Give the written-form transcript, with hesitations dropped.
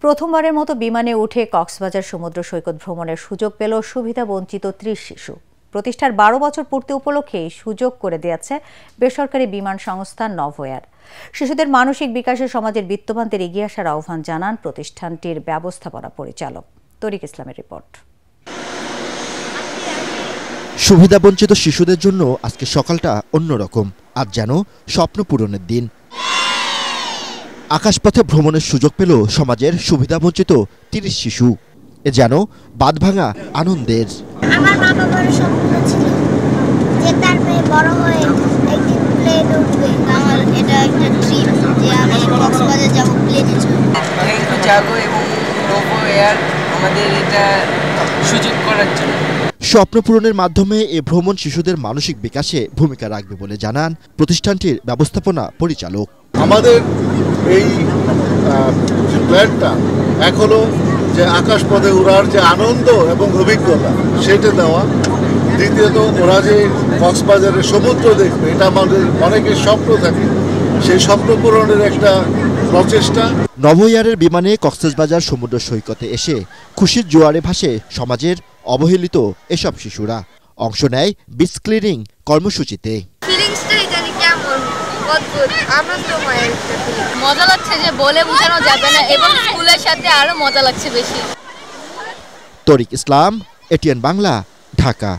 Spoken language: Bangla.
প্রথমবারের মতো বিমানে উঠে কক্সবাজার সমুদ্র সৈকত ভ্রমণের সুযোগ পেল সুবিধাবঞ্চিত ৩০ শিশু। প্রতিষ্ঠার ১২ বছর পূর্তি উপলক্ষে এই সুযোগ করে দিয়েছে বেসরকারি বিমান সংস্থা নভোএয়ার। শিশুদের মানসিক বিকাশে সমাজের বিত্তবানদের এগিয়ে আসার আহ্বান জানান প্রতিষ্ঠানটির ব্যবস্থাপনা পরিচালক। তরিক ইসলামের রিপোর্ট। সুবিধাবঞ্চিত শিশুদের জন্য আজকে সকালটা অন্যরকম। আজ যেন স্বপ্ন পূরণের দিন। আকাশপথে ভ্রমণের সুযোগ পেল সমাজের সুবিধাবঞ্চিত ৩০ শিশু। এ যেন বাঁধভাঙা আনন্দের। আমার মা বাবার স্বপ্ন ছিল যে তার মেয়ে বড় হয়ে একদিন প্লেনে উঠবে। আমার এটা একটা ড্রিম যে আমি কক্সবাজার যাব প্লেনে চড়ে। থ্যাংক ইউ জাগো এবং নভোএয়ার আমাদের এটা সুযোগ করার জন্য। স্বপ্ন পূরণের মাধ্যমে এ ভ্রমণ শিশুদের মানসিক বিকাশে ভূমিকা রাখবে বলে জানান প্রতিষ্ঠানটির ব্যবস্থাপনা পরিচালক। আমাদের এই যে প্ল্যানটা এখনো যে আকাশপথে উড়ার যে আনন্দ এবং অভিজ্ঞতা সেটা দেওয়া, দ্বিতীয়ত ওরা যে কক্সবাজারের সমুদ্র দেখবে, এটা আমাদের অনেকের স্বপ্ন থাকে, সেই স্বপ্ন পূরণের একটা প্রচেষ্টা। নভোএয়ারের বিমানে কক্সবাজার সমুদ্র সৈকতে এসে খুশির জোয়ারে ভাসে সমাজের অবহেলিত এসব শিশুরা। অংশ নেয় বিচ ক্লিনিং কর্মসূচিতে। মজা লাগছে যে বলে বোঝানো যাবে না, এবং স্কুলের সাথে আরো মজা লাগছে বেশি। তরিক ইসলাম, এটিএন বাংলা, ঢাকা।